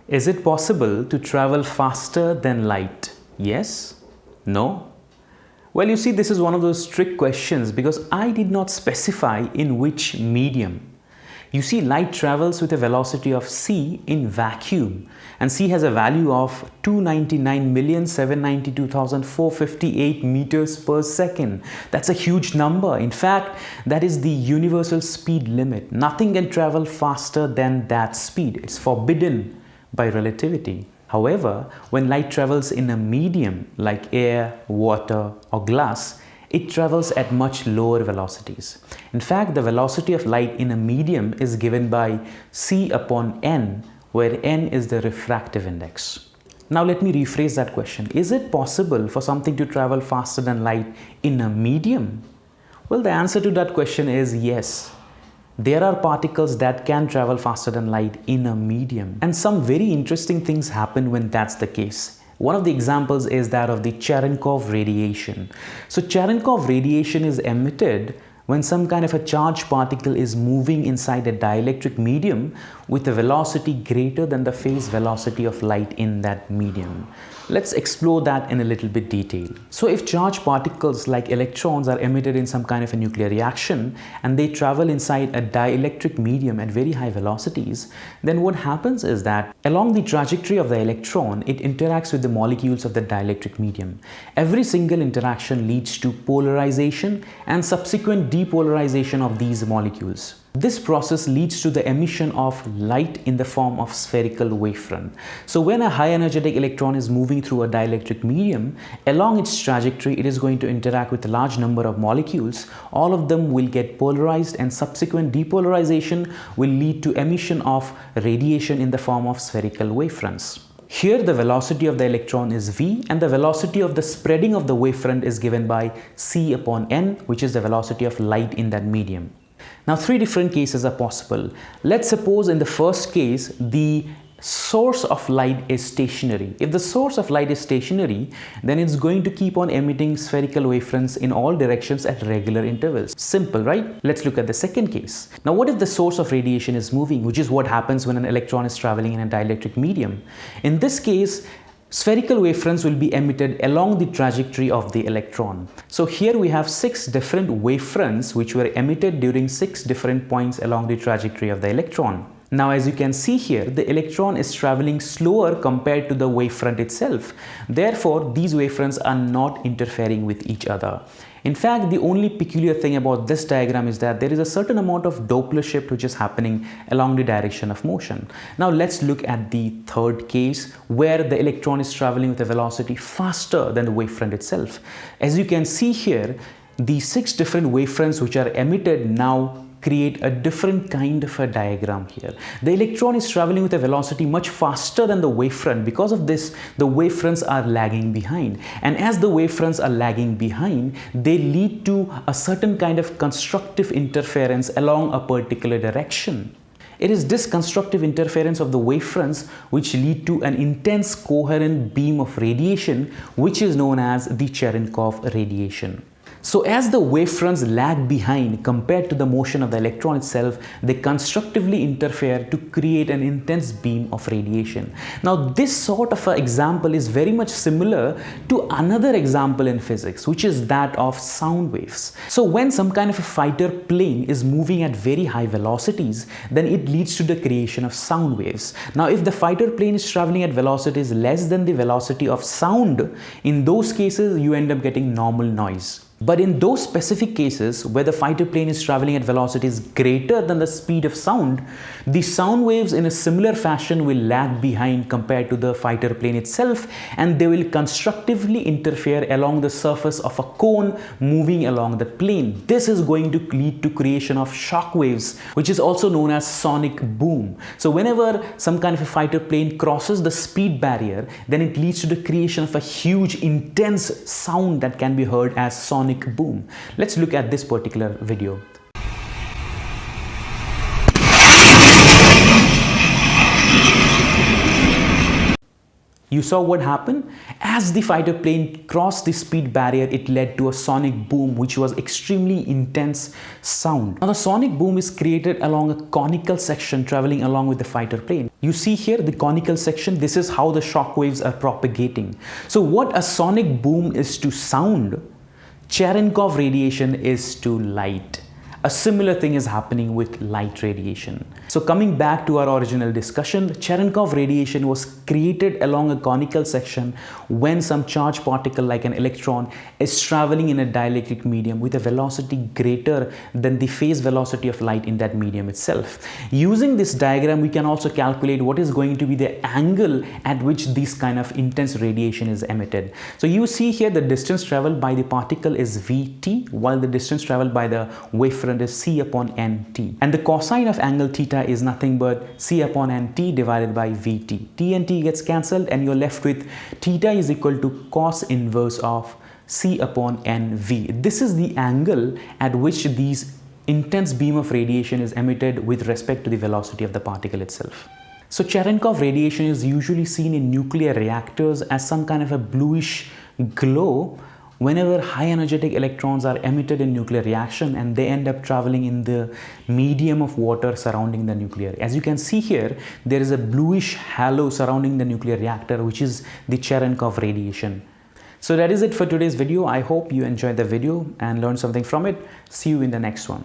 Is it possible to travel faster than light? Yes? No? Well, you see, this is one of those trick questions because I did not specify in which medium. You see, light travels with a velocity of c in vacuum, and c has a value of 299,792,458 meters per second. That's a huge number. In fact, that is the universal speed limit. Nothing can travel faster than that speed. It's forbidden by relativity. However, when light travels in a medium like air, water, or glass, it travels at much lower velocities. In fact, the velocity of light in a medium is given by c upon n, where n is the refractive index. Now let me rephrase that question. Is it possible for something to travel faster than light in a medium? Well, the answer to that question is yes. There are particles that can travel faster than light in a medium. And some very interesting things happen when that's the case. One of the examples is that of the Cherenkov radiation. So Cherenkov radiation is emitted when some kind of a charged particle is moving inside a dielectric medium with a velocity greater than the phase velocity of light in that medium. Let's explore that in a little bit detail. So if charged particles like electrons are emitted in some kind of a nuclear reaction and they travel inside a dielectric medium at very high velocities, then what happens is that along the trajectory of the electron, it interacts with the molecules of the dielectric medium. Every single interaction leads to polarization and subsequent depolarization of these molecules. This process leads to the emission of light in the form of spherical wavefront. So when a high energetic electron is moving through a dielectric medium, along its trajectory it is going to interact with a large number of molecules. All of them will get polarized and subsequent depolarization will lead to emission of radiation in the form of spherical wavefronts. Here the velocity of the electron is v and the velocity of the spreading of the wavefront is given by c upon n, which is the velocity of light in that medium. Now, three different cases are possible. Let's suppose in the first case, the source of light is stationary. If the source of light is stationary, then it's going to keep on emitting spherical wavefronts in all directions at regular intervals. Simple, right? Let's look at the second case. Now, what if the source of radiation is moving, which is what happens when an electron is traveling in a dielectric medium? In this case, spherical wavefronts will be emitted along the trajectory of the electron. So here we have 6 different wavefronts which were emitted during 6 different points along the trajectory of the electron. Now, as you can see here, the electron is traveling slower compared to the wavefront itself. Therefore, these wavefronts are not interfering with each other. In fact, the only peculiar thing about this diagram is that there is a certain amount of Doppler shift which is happening along the direction of motion. Now let's look at the third case where the electron is traveling with a velocity faster than the wavefront itself. As you can see here, the 6 different wavefronts which are emitted now create a different kind of a diagram here. The electron is traveling with a velocity much faster than the wavefront. Because of this, the wavefronts are lagging behind. And as the wavefronts are lagging behind, they lead to a certain kind of constructive interference along a particular direction. It is this constructive interference of the wavefronts which lead to an intense coherent beam of radiation, which is known as the Cherenkov radiation. So as the wavefronts lag behind compared to the motion of the electron itself, they constructively interfere to create an intense beam of radiation. Now this sort of an example is very much similar to another example in physics, which is that of sound waves. So when some kind of a fighter plane is moving at very high velocities, then it leads to the creation of sound waves. Now if the fighter plane is traveling at velocities less than the velocity of sound, in those cases you end up getting normal noise. But in those specific cases where the fighter plane is traveling at velocities greater than the speed of sound, the sound waves in a similar fashion will lag behind compared to the fighter plane itself, and they will constructively interfere along the surface of a cone moving along the plane. This is going to lead to creation of shock waves, which is also known as sonic boom. So whenever some kind of a fighter plane crosses the speed barrier, then it leads to the creation of a huge intense sound that can be heard as sonic boom. Let's look at this particular video. You saw what happened? As the fighter plane crossed the speed barrier, it led to a sonic boom, which was extremely intense sound. Now the sonic boom is created along a conical section traveling along with the fighter plane. You see here the conical section, this is how the shock waves are propagating. So what a sonic boom is to sound, Cherenkov radiation is to light. A similar thing is happening with light radiation. So coming back to our original discussion, Cherenkov radiation was created along a conical section when some charged particle like an electron is traveling in a dielectric medium with a velocity greater than the phase velocity of light in that medium itself. Using this diagram, we can also calculate what is going to be the angle at which this kind of intense radiation is emitted. So you see here the distance traveled by the particle is Vt, while the distance traveled by the wavefront is C upon Nt, and the cosine of angle theta is nothing but C upon Nt divided by Vt. T and T gets cancelled and you're left with theta is equal to cos inverse of C upon Nv. This is the angle at which these intense beam of radiation is emitted with respect to the velocity of the particle itself. So Cherenkov radiation is usually seen in nuclear reactors as some kind of a bluish glow whenever high energetic electrons are emitted in nuclear reaction and they end up traveling in the medium of water surrounding the nuclear. As you can see here, there is a bluish halo surrounding the nuclear reactor, which is the Cherenkov radiation. So that is it for today's video. I hope you enjoyed the video and learned something from it. See you in the next one.